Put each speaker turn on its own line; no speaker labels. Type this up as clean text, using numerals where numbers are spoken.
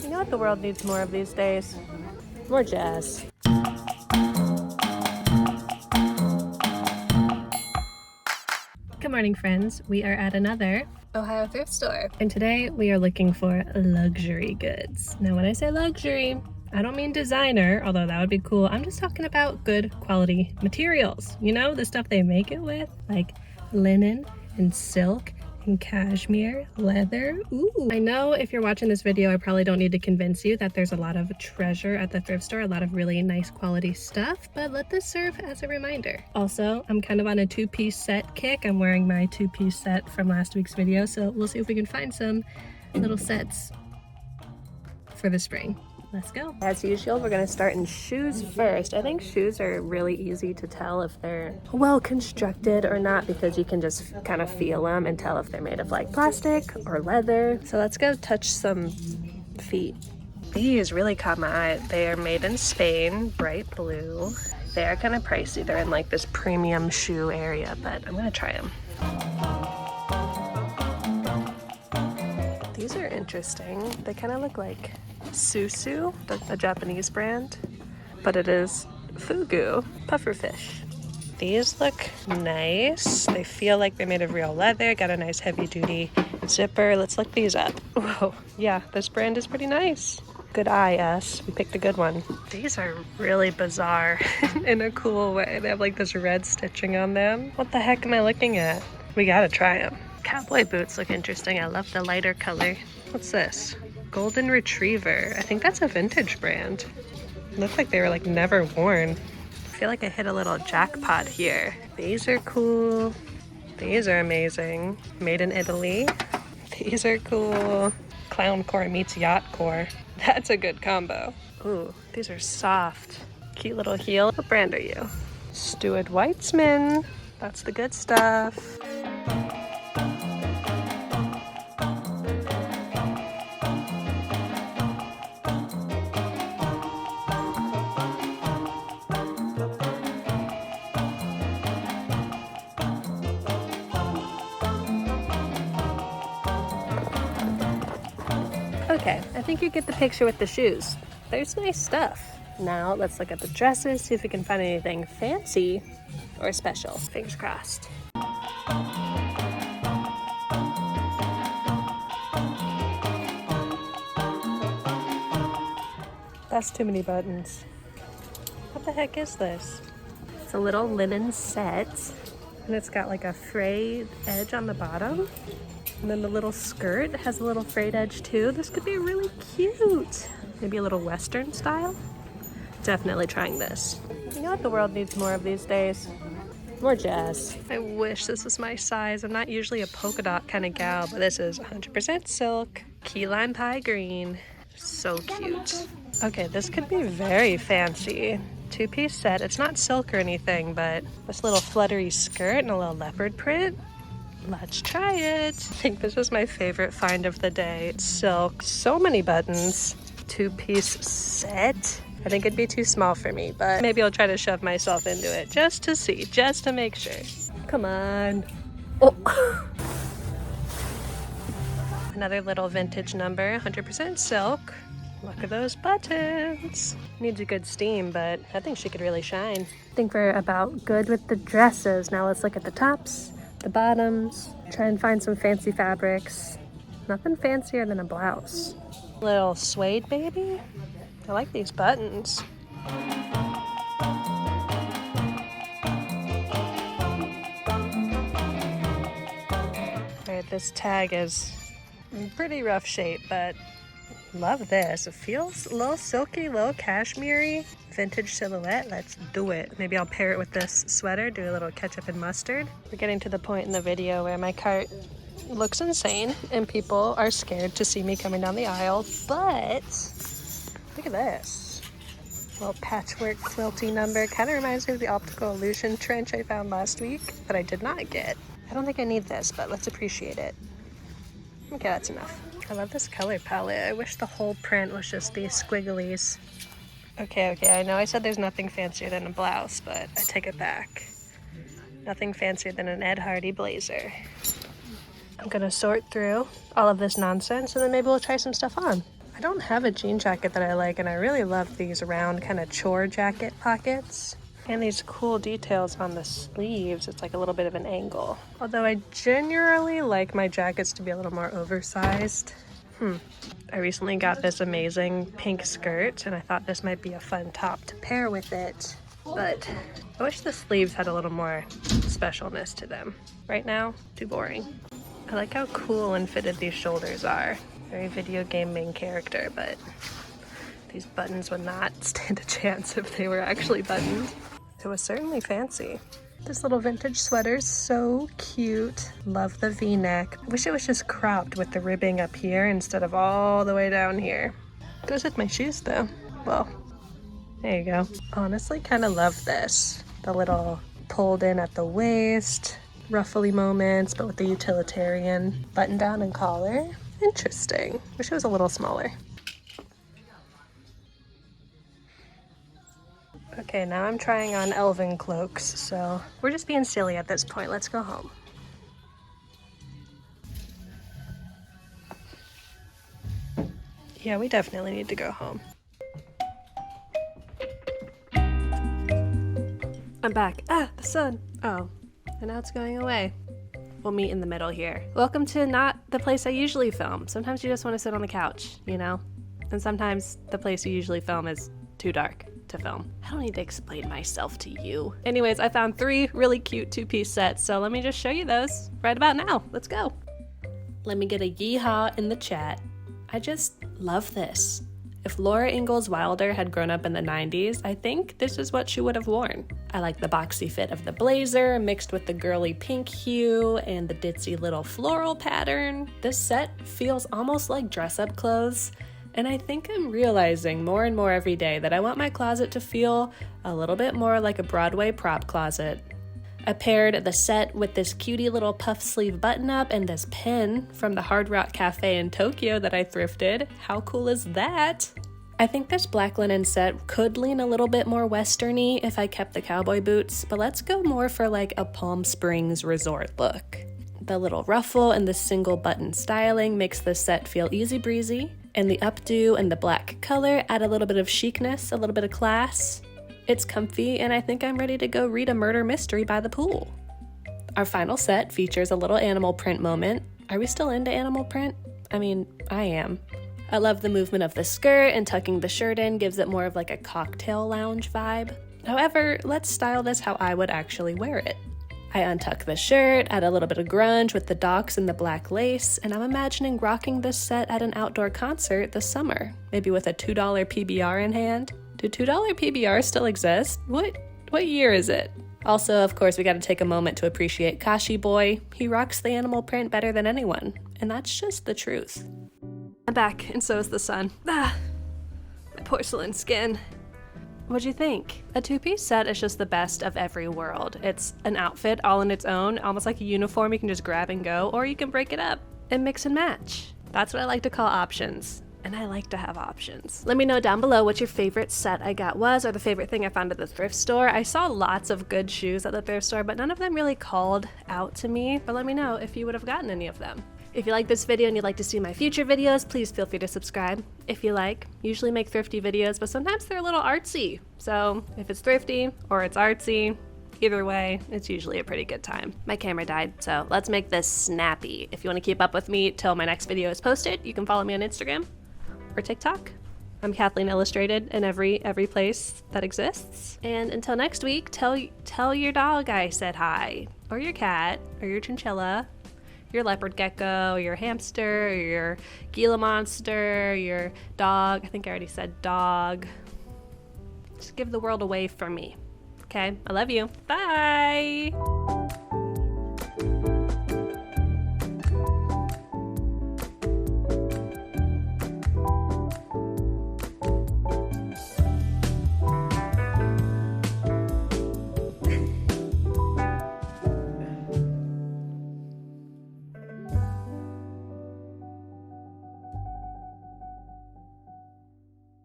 You know what the world needs more of these days? More jazz. Good morning, friends. We are at another Ohio thrift store, and today we are looking for luxury goods. Now, when I say luxury, I don't mean designer, although that would be cool. I'm just talking about good quality materials. You know, the stuff they make it with, like linen and silk and cashmere, leather. Ooh. I know if you're watching this video, I probably don't need to convince you that there's a lot of treasure at the thrift store, a lot of really nice quality stuff, but let this serve as a reminder. Also, I'm kind of on a two-piece set kick. I'm wearing my two-piece set from last week's video, so we'll see if we can find some little sets for the spring. Let's go. As usual, we're gonna start in shoes first. I think shoes are really easy to tell if they're well constructed or not, because you can just kind of feel them and tell if they're made of like plastic or leather. So let's go touch some feet. These really caught my eye. They are made in Spain, bright blue. They are kind of pricey. They're in like this premium shoe area, but I'm gonna try them. These are interesting. They kind of look like Susu, a Japanese brand, but it is fugu, pufferfish. These look nice. They feel like they're made of real leather. Got a nice heavy duty zipper. Let's look these up. Whoa, yeah, this brand is pretty nice. Good eye, us. We picked a good one. These are really bizarre in a cool way. They have like this red stitching on them. What the heck am I looking at? We gotta try them. Cowboy boots look interesting. I love the lighter color. What's this? Golden Retriever. I think that's a vintage brand. Look like they were like never worn. I feel like I hit a little jackpot here. These are cool. These are amazing. Made in Italy. These are cool. Clown core meets yacht core. That's a good combo. Ooh, these are soft. Cute little heel. What brand are you? Stuart Weitzman. That's the good stuff. Okay, I think you get the picture with the shoes. There's nice stuff. Now let's look at the dresses, see if we can find anything fancy or special. Fingers crossed. That's too many buttons. What the heck is this? It's a little linen set, and it's got like a frayed edge on the bottom. And then the little skirt has a little frayed edge too. This could be really cute. Maybe a little Western style. Definitely trying this. You know what the world needs more of these days? More jazz. I wish this was my size. I'm not usually a polka dot kind of gal, but this is 100% silk. Key lime pie green. So cute. Okay, this could be very fancy. Two-piece set. It's not silk or anything, but this little fluttery skirt and a little leopard print. Let's try it. I think this is my favorite find of the day. It's silk, so many buttons, two-piece set. I think it'd be too small for me, but maybe I'll try to shove myself into it just to see, just to make sure. Come on. Oh. Another little vintage number, 100% silk. Look at those buttons. Needs a good steam, but I think she could really shine. I think we're about good with the dresses. Now let's look at the tops. The bottoms, try and find some fancy fabrics. Nothing fancier than a blouse. Little suede baby. I like these buttons. Alright, this tag is in pretty rough shape, but love this. It feels a little silky, a little cashmere-y. Vintage silhouette. Let's do it. Maybe I'll pair it with this sweater, do a little ketchup and mustard. We're getting to the point in the video where my cart looks insane and people are scared to see me coming down the aisle, but look at this. Little patchwork quilty number. Kind of reminds me of the optical illusion trench I found last week, but I did not get. I don't think I need this, but let's appreciate it. Okay, that's enough. I love this color palette. I wish the whole print was just these squigglies. Okay, I know I said there's nothing fancier than a blouse, but I take it back. Nothing fancier than an Ed Hardy blazer. I'm gonna sort through all of this nonsense and then maybe we'll try some stuff on. I don't have a jean jacket that I like, and I really love these round kind of chore jacket pockets. And these cool details on the sleeves. It's like a little bit of an angle. Although I generally like my jackets to be a little more oversized. I recently got this amazing pink skirt, and I thought this might be a fun top to pair with it. But I wish the sleeves had a little more specialness to them. Right now, too boring. I like how cool and fitted these shoulders are. Very video game main character, but these buttons would not stand a chance if they were actually buttoned. It was certainly fancy. This little vintage sweater's so cute. Love the V-neck. I wish it was just cropped with the ribbing up here instead of all the way down here. Goes with my shoes though. Well, there you go. Honestly, kind of love this. The little pulled in at the waist, ruffly moments, but with the utilitarian button down and collar. Interesting. Wish it was a little smaller. Okay, now I'm trying on elven cloaks, so we're just being silly at this point. Let's go home. Yeah, we definitely need to go home. I'm back. Ah, the sun. Oh, and now it's going away. We'll meet in the middle here. Welcome to not the place I usually film. Sometimes you just want to sit on the couch, you know? And sometimes the place you usually film is too dark to film. I don't need to explain myself to you. Anyways, I found 3 really cute 2-piece sets, so let me just show you those right about now. Let's go. Let me get a yeehaw in the chat. I just love this. If Laura Ingalls Wilder had grown up in the 90s, I think this is what she would have worn. I like the boxy fit of the blazer mixed with the girly pink hue and the ditzy little floral pattern. This set feels almost like dress-up clothes, and I think I'm realizing more and more every day that I want my closet to feel a little bit more like a Broadway prop closet. I paired the set with this cutie little puff sleeve button up and this pin from the Hard Rock Cafe in Tokyo that I thrifted. How cool is that? I think this black linen set could lean a little bit more westerny if I kept the cowboy boots, but let's go more for like a Palm Springs resort look. The little ruffle and the single button styling makes this set feel easy breezy, and the updo and the black color add a little bit of chicness, a little bit of class. It's comfy, and I think I'm ready to go read a murder mystery by the pool. Our final set features a little animal print moment. Are we still into animal print? I mean, I am. I love the movement of the skirt, and tucking the shirt in gives it more of like a cocktail lounge vibe. However, let's style this how I would actually wear it. I untuck the shirt, add a little bit of grunge with the docks and the black lace, and I'm imagining rocking this set at an outdoor concert this summer, maybe with a $2 PBR in hand. Do $2 PBRs still exist? What year is it? Also, of course, we gotta take a moment to appreciate Kashi Boy. He rocks the animal print better than anyone, and that's just the truth. I'm back, and so is the sun. Ah, my porcelain skin. What'd you think? A 2-piece set is just the best of every world. It's an outfit all on its own, almost like a uniform you can just grab and go, or you can break it up and mix and match. That's what I like to call options. And I like to have options. Let me know down below what your favorite set I got was, or the favorite thing I found at the thrift store. I saw lots of good shoes at the thrift store, but none of them really called out to me. But let me know if you would have gotten any of them. If you like this video and you'd like to see my future videos, please feel free to subscribe. If you like, usually make thrifty videos, but sometimes they're a little artsy. So if it's thrifty or it's artsy, either way, it's usually a pretty good time. My camera died, so let's make this snappy. If you want to keep up with me till my next video is posted, you can follow me on Instagram or TiqueToque. I'm Kathleen Illustrated in every place that exists. And until next week, tell your dog I said hi, or your cat, or your chinchilla, your leopard gecko, your hamster, your Gila monster, your dog. I think I already said dog. Just give the world away from me. Okay, I love you. Bye.